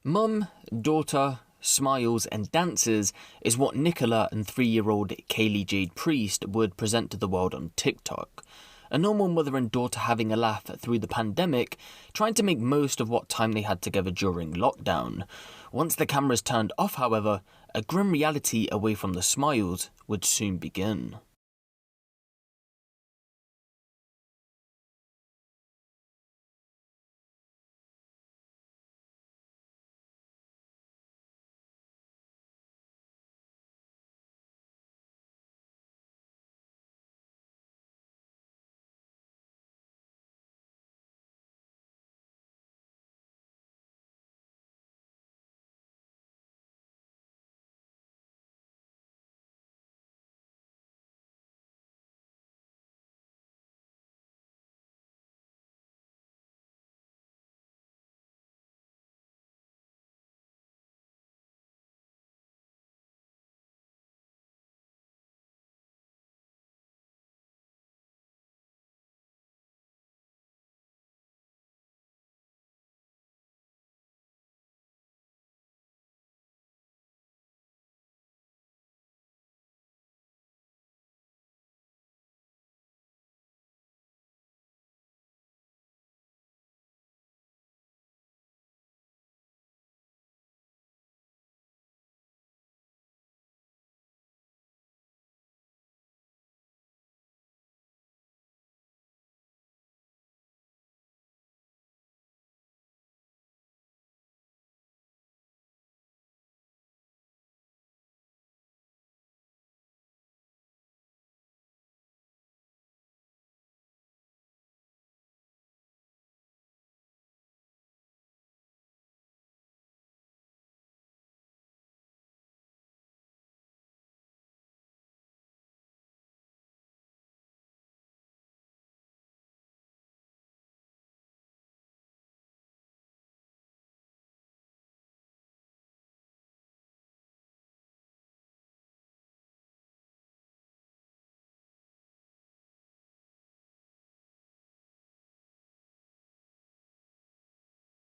Mum, daughter, smiles and dances is what Nicola and 3-year-old Kaylee Jade Priest would present to the world on TikTok. A normal mother and daughter having a laugh through the pandemic, trying to make most of what time they had together during lockdown. Once the cameras turned off, however, a grim reality away from the smiles would soon begin.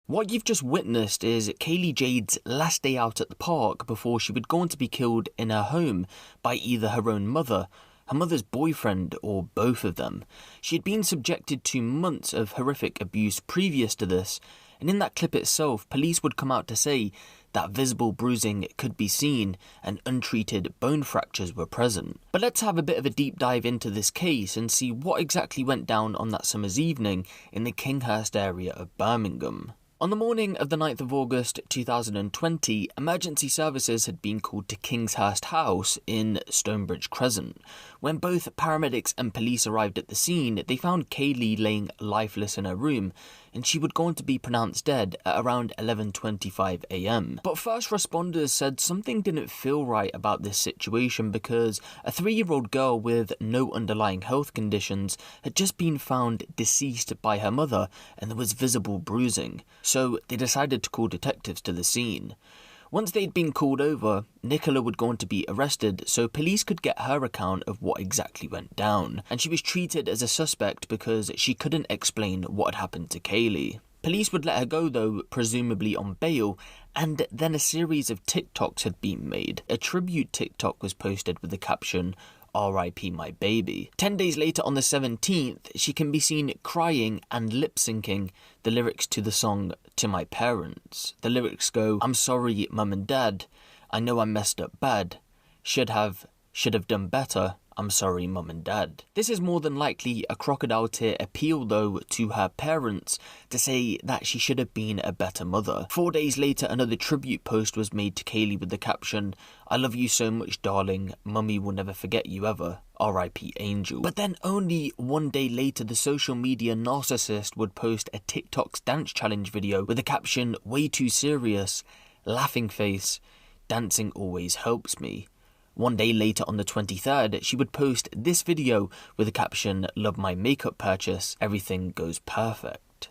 What you've just witnessed is Kaylee Jade's last day out at the park before she would go on to be killed in her home by either her own mother, her mother's boyfriend, or both of them. She had been subjected to months of horrific abuse previous to this, and in that clip itself, police would come out to say that visible bruising could be seen and untreated bone fractures were present. But let's have a bit of a deep dive into this case and see what exactly went down on that summer's evening in the Kinghurst area of Birmingham. On the morning of the 9th of August 2020, emergency services had been called to Kinghurst House in Stonebridge Crescent. When both paramedics and police arrived at the scene, they found Kaylee laying lifeless in her room, and she would go on to be pronounced dead at around 11:25 AM. But first responders said something didn't feel right about this situation because a 3-year-old girl with no underlying health conditions had just been found deceased by her mother, and there was visible bruising. So they decided to call detectives to the scene. Once they'd been called over, Nicola would go on to be arrested so police could get her account of what exactly went down, and she was treated as a suspect because she couldn't explain what had happened to Kaylee. Police would let her go though, presumably on bail, and then a series of TikToks had been made. A tribute TikTok was posted with the caption, "R.I.P. my baby." 10 days later on the 17th, she can be seen crying and lip-syncing the lyrics to the song To My Parents. The lyrics go, "I'm sorry mum and dad, I know I messed up bad, should have done better, I'm sorry mum and dad." This is more than likely a crocodile tear appeal though to her parents to say that she should have been a better mother. 4 days later, another tribute post was made to Kaylee with the caption, "I love you so much darling, mummy will never forget you ever, R.I.P. Angel." But then only 1 day later, the social media narcissist would post a TikTok's dance challenge video with the caption, "Way too serious, laughing face, dancing always helps me." 1 day later on the 23rd, she would post this video with the caption, "Love my makeup purchase, everything goes perfect."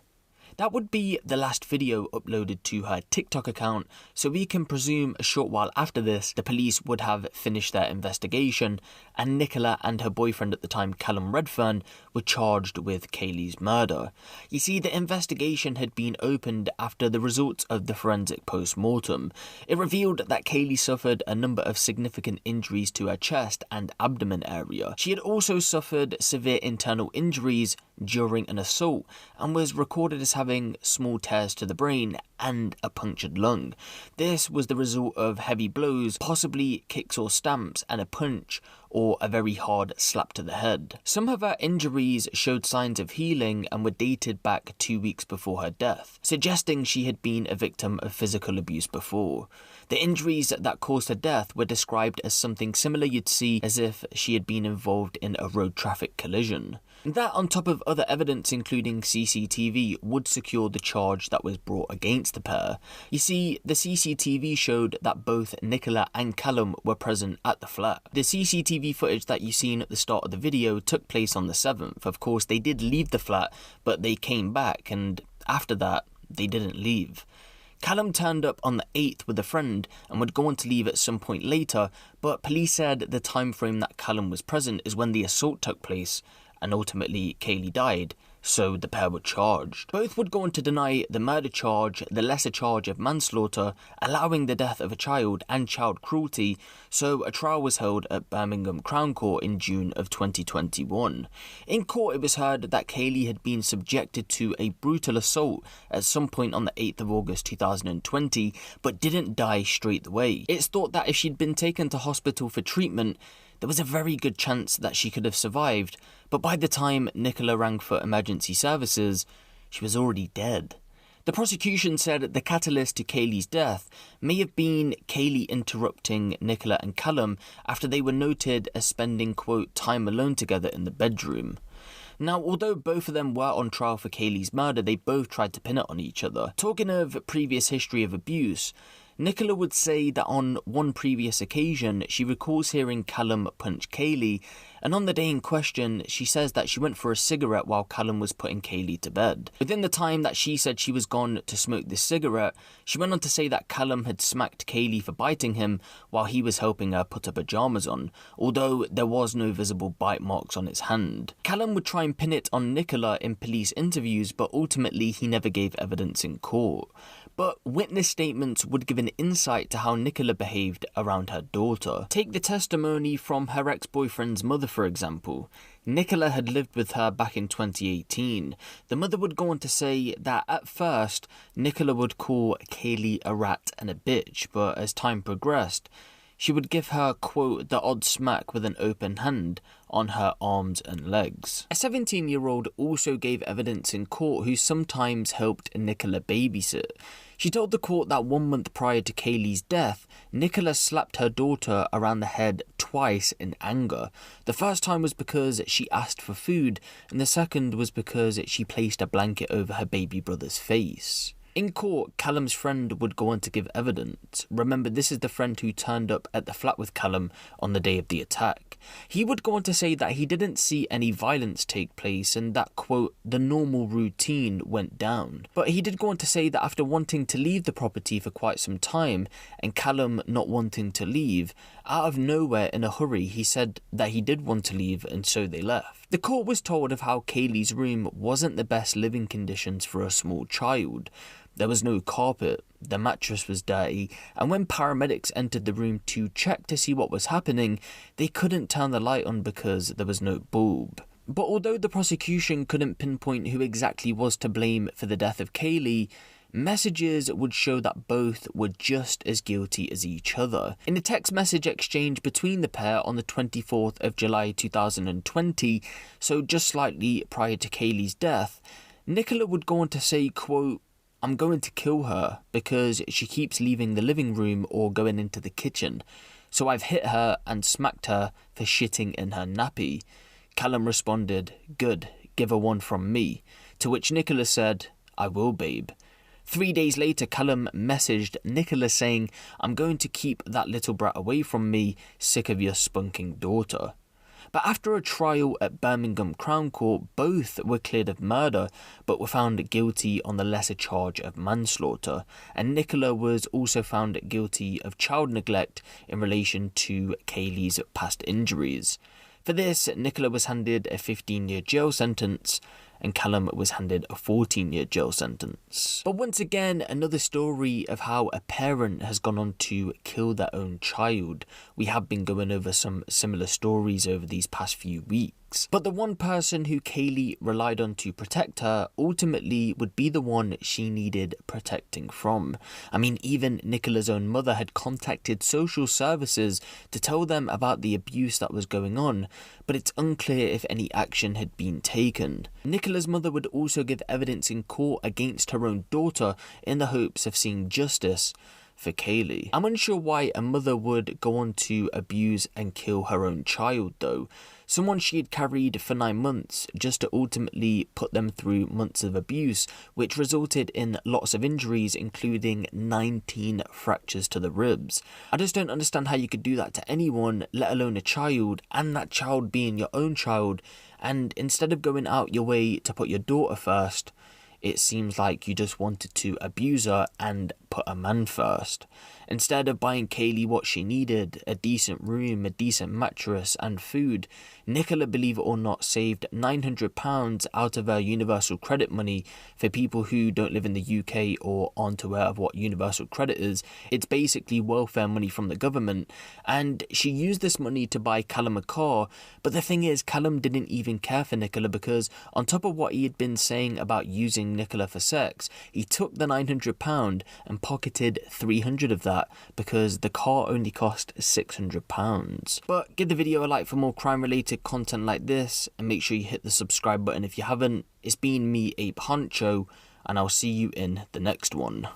That would be the last video uploaded to her TikTok account, so we can presume a short while after this, the police would have finished their investigation, and Nicola and her boyfriend at the time, Callum Redfern, were charged with Kaylee's murder. You see, the investigation had been opened after the results of the forensic post-mortem. It revealed that Kaylee suffered a number of significant injuries to her chest and abdomen area. She had also suffered severe internal injuries during an assault and was recorded as having small tears to the brain and a punctured lung. This was the result of heavy blows, possibly kicks or stamps, and a punch or a very hard slap to the head. Some of her injuries showed signs of healing and were dated back 2 weeks before her death, suggesting she had been a victim of physical abuse before. The injuries that caused her death were described as something similar you'd see as if she had been involved in a road traffic collision. That, on top of other evidence including CCTV, would secure the charge that was brought against the pair. You see, the CCTV showed that both Nicola and Callum were present at the flat. The CCTV footage that you've seen at the start of the video took place on the 7th. Of course, they did leave the flat, but they came back, and after that, they didn't leave. Callum turned up on the 8th with a friend and would go on to leave at some point later, but police said the time frame that Callum was present is when the assault took place, and ultimately Kaylee died, so the pair were charged. Both would go on to deny the murder charge, the lesser charge of manslaughter, allowing the death of a child, and child cruelty, so a trial was held at Birmingham Crown Court in June of 2021. In court, it was heard that Kaylee had been subjected to a brutal assault at some point on the 8th of August 2020, but didn't die straight away. It's thought that if she'd been taken to hospital for treatment, there was a very good chance that she could have survived, but by the time Nicola rang for emergency services, she was already dead. The prosecution said the catalyst to Kaylee's death may have been Kaylee interrupting Nicola and Callum after they were noted as spending, quote, time alone together in the bedroom. Now, although both of them were on trial for Kaylee's murder, they both tried to pin it on each other. Talking of previous history of abuse, Nicola would say that on one previous occasion, she recalls hearing Callum punch Kaylee, and on the day in question, she says that she went for a cigarette while Callum was putting Kaylee to bed. Within the time that she said she was gone to smoke this cigarette, she went on to say that Callum had smacked Kaylee for biting him while he was helping her put her pajamas on, although there was no visible bite marks on his hand. Callum would try and pin it on Nicola in police interviews, but ultimately he never gave evidence in court. But witness statements would give an insight to how Nicola behaved around her daughter. Take the testimony from her ex-boyfriend's mother, for example. Nicola had lived with her back in 2018. The mother would go on to say that at first, Nicola would call Kaylee a rat and a bitch, but as time progressed, she would give her, quote, the odd smack with an open hand on her arms and legs. A 17-year-old also gave evidence in court who sometimes helped Nicola babysit. She told the court that 1 month prior to Kaylee's death, Nicola slapped her daughter around the head twice in anger. The first time was because she asked for food, and the second was because she placed a blanket over her baby brother's face. In court, Callum's friend would go on to give evidence. Remember, this is the friend who turned up at the flat with Callum on the day of the attack. He would go on to say that he didn't see any violence take place and that, quote, the normal routine went down. But he did go on to say that after wanting to leave the property for quite some time and Callum not wanting to leave, out of nowhere in a hurry, he said that he did want to leave and so they left. The court was told of how Kaylee's room wasn't the best living conditions for a small child. There was no carpet, the mattress was dirty, and when paramedics entered the room to check to see what was happening, they couldn't turn the light on because there was no bulb. But although the prosecution couldn't pinpoint who exactly was to blame for the death of Kaylee, messages would show that both were just as guilty as each other. In a text message exchange between the pair on the 24th of July 2020, so just slightly prior to Kaylee's death, Nicola would go on to say, quote, I'm going to kill her because she keeps leaving the living room or going into the kitchen. So I've hit her and smacked her for shitting in her nappy. Callum responded, good, give her one from me. To which Nicola said, I will, babe. 3 days later, Callum messaged Nicola saying, I'm going to keep that little brat away from me, sick of your spunking daughter. But after a trial at Birmingham Crown Court, both were cleared of murder, but were found guilty on the lesser charge of manslaughter, and Nicola was also found guilty of child neglect in relation to Kaylee's past injuries. For this, Nicola was handed a 15-year jail sentence and Callum was handed a 14-year jail sentence. But once again, another story of how a parent has gone on to kill their own child. We have been going over some similar stories over these past few weeks. But the one person who Kaylee relied on to protect her ultimately would be the one she needed protecting from. I mean, even Nicola's own mother had contacted social services to tell them about the abuse that was going on, but it's unclear if any action had been taken. Nicola's mother would also give evidence in court against her own daughter in the hopes of seeing justice for Kaylee. I'm unsure why a mother would go on to abuse and kill her own child though. Someone she had carried for 9 months just to ultimately put them through months of abuse, which resulted in lots of injuries, including 19 fractures to the ribs. I just don't understand how you could do that to anyone, let alone a child, and that child being your own child, and instead of going out your way to put your daughter first, it seems like you just wanted to abuse her and put a man first. Instead of buying Kaylee what she needed, a decent room, a decent mattress and food, Nicola, believe it or not, saved £900 out of her universal credit money. For people who don't live in the UK or aren't aware of what universal credit is, it's basically welfare money from the government, and she used this money to buy Callum a car. But the thing is, Callum didn't even care for Nicola, because on top of what he had been saying about using Nicola for sex, he took the £900 and pocketed 300 of that because the car only cost £600. But give the video a like for more crime related content like this, and make sure you hit the subscribe button if you haven't. It's been me, Ape Honcho, and I'll see you in the next one.